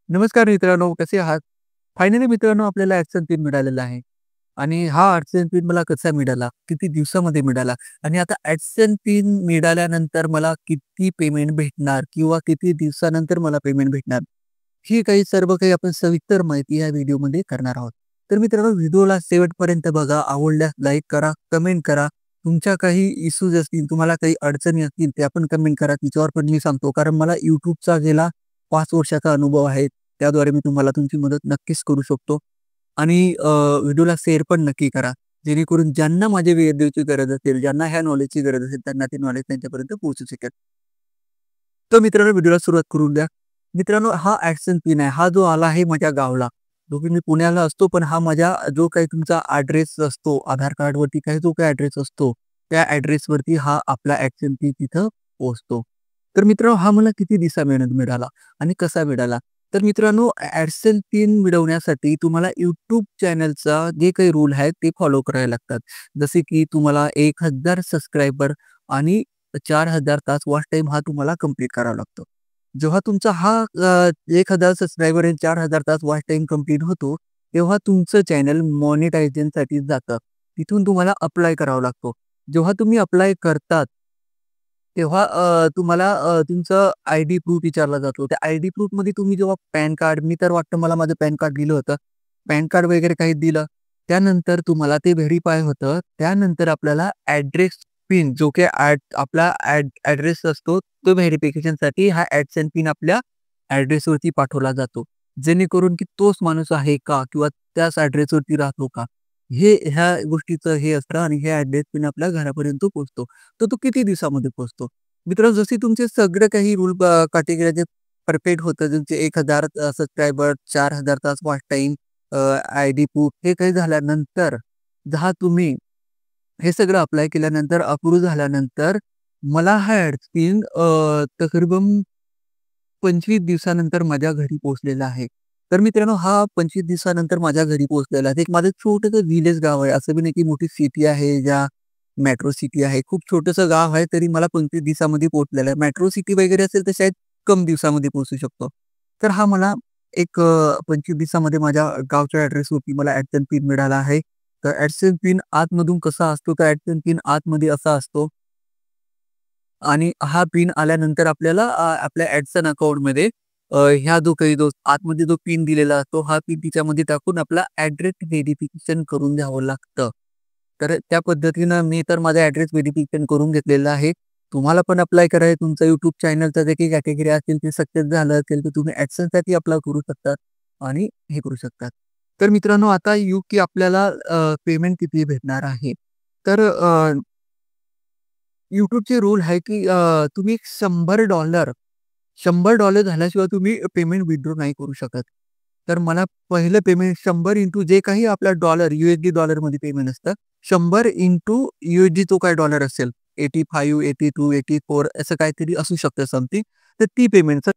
नमस्कार मित्रांनो, कसे आहात? फायनली मित्रांनो आपल्याला ॲक्शन पिन मिळालेला आहे आणि हा ॲक्शन पिन मला कसा मिळाला? किती दिवसामध्ये मिळाला? आणि आता ॲक्शन पिन मिळाल्यानंतर मला किती पेमेंट भेटणार किंवा किती दिवसानंतर मला पेमेंट भेटणार? ही काही सर्व काही आपण सविस्तर माहिती या व्हिडिओमध्ये करणार आहोत. तर मित्रांनो व्हिडिओला शेवटपर्यंत बघा. आवडल्यास लाईक करा, कमेंट करा. तुमच्या काही इश्यूज असतील, तुम्हाला काही अडचणी असतील, त्या पण कमेंट करा. तिच्यावर पण मी सांगतो. कारण मला YouTubeचा गेला 5 वर्षाचा अनुभव आहे. त्याद्वारे मी तुम्हाला तुमची मदत नक्कीच करू शकतो. आणि व्हिडिओला शेअर पण नक्की करा. जेणेकरून ज्यांना माझ्या व्हिडिओची गरज असेल, ज्यांना ह्या नॉलेजची गरज असेल, त्यांना ते नॉलेज त्यांच्यापर्यंत पोहोचू शकेल. तर मित्रांनो व्हिडिओला सुरुवात करून द्या. मित्रांनो हा ॲक्शन पिन आहे. हा जो आला आहे माझ्या गावाला. जो की मी पुण्याला असतो, पण हा माझ्या जो काही तुमचा ॲड्रेस असतो, आधार कार्डवरती काही जो काही ॲड्रेस असतो, त्या ॲड्रेसवरती हा आपला ॲक्शन पिन तिथं पोहोचतो. तर मित्रांनो हा मला किती दिवसानंतर मिळाला आणि कसा मिळाला? तर मित्रांनो ॲडसेन्स पिन मिळवण्यासाठी तुम्हाला YouTube चॅनलचा जे काही रूल आहेत ते फॉलो करावे लागतात. जसे की तुम्हाला 1000 सबस्क्रायबर आणि 4000 तास वॉच टाईम हा तुम्हाला कंप्लीट करावा लागतो. जेव्हा तुमचा हा 1000 सबस्क्रायबर आणि 4000 तास वॉच टाईम कंप्लीट होतो, तेव्हा तुमचं चॅनल मॉनिटायझेशनसाठी जातं. तिथून तुम्हाला अप्लाय करावा लागतो. जेव्हा तुम्ही अप्लाय करतात तेव्हा तुम्हाला तुमचं आयडी प्रूफ विचारला जातो. त्या आयडी प्रूफमध्ये तुम्ही जेव्हा पॅन कार्ड मी तर वाटतं मला माझं पॅन कार्ड दिलं होतं. पॅन कार्ड वगैरे काही दिलं. त्यानंतर तुम्हाला ते व्हेरिफाय होतं. त्यानंतर आपल्याला ॲड्रेस पिन जो काही आपला ॲड्रेस असतो, तो व्हेरिफिकेशनसाठी हा ॲडसेन्स पिन आपल्या ॲड्रेसवरती पाठवला जातो. जेणेकरून की तोच माणूस आहे का? किंवा त्याच ॲड्रेसवरती राहतो का? हे ह्या गोष्टीचं हे असतं आणि हे ॲड्रेस पिन आपल्या घरापर्यंत पोहोचतो. तर तो किती दिवसामध्ये पोहोचतो? मित्रांनो जसे तुमचे सगळे काही रूल कॅटेगरी परफेक्ट होतं, तुमचे 1000 सबस्क्रायबर, 4000 तास वॉच टाईम, आयडी प्रूफ हे काही झाल्यानंतर, जेव्हा तुम्ही हे सगळं अप्लाय केल्यानंतर अप्रूव्ह झाल्यानंतर मला हा ॲडपिन तकरीबन 25 दिवसानंतर माझ्या घरी पोहोचलेला आहे. तर मित्रांनो हा 25 दिवसानंतर माझ्या घरी पोहोचलेला आहे. एक माझं छोटंसं विलेज गाव आहे. असं बी नाही की मोठी सिटी आहे, ज्या मेट्रो सिटी आहे. खूप छोटंसं गाव आहे, तरी मला 25 दिवसामध्ये पोहोचलेलं आहे. मेट्रो सिटी वगैरे असेल तर शायद कम दिवसामध्ये पोहोचू शकतो. तर हा मला एक 25 दिवसामध्ये माझ्या गावच्या ॲड्रेसवरती मला ॲडसेन्स पिन मिळाला आहे. तर ॲडसेन्स पिन आतमधून कसा असतो, तर ॲडसेन्स पिन आतमध्ये असा असतो आणि हा पिन आल्यानंतर आपल्याला आपल्या ॲडसन अकाउंटमध्ये ह्या जो आतमध्ये जो पिन दिलेला असतो, हा पिन तिच्यामध्ये टाकून आपला ॲड्रेस व्हेरिफिकेशन करून घ्यावं लागतं. तर त्या पद्धतीनं मी तर माझा ॲड्रेस व्हेरिफिकेशन करून घेतलेलं आहे. तुम्हाला पण अप्लाय करायचं तुमचं YouTube चॅनलचं जे काही कॅटेगरी असेल ते सक्सेस झालं असेल, तर तुम्ही ॲडसनसाठी अप्लाय करू शकता आणि हे करू शकतात. तर मित्रांनो आता येऊ की आपल्याला पेमेंट किती भेटणार आहे. तर YouTubeचे रूल आहे, की तुम्ही $100 झाल्याशिवाय तुम्ही पेमेंट विथड्रॉ नाही करू शकत. तर मला पहिलं पेमेंट 100 इंटू जे काही आपला डॉलर, USD डॉलरमध्ये पेमेंट असतं. 100 इंटू USD जो काही डॉलर असेल, 85, 82, 84 असं काहीतरी असू शकतं समथिंग. तर ती पेमेंट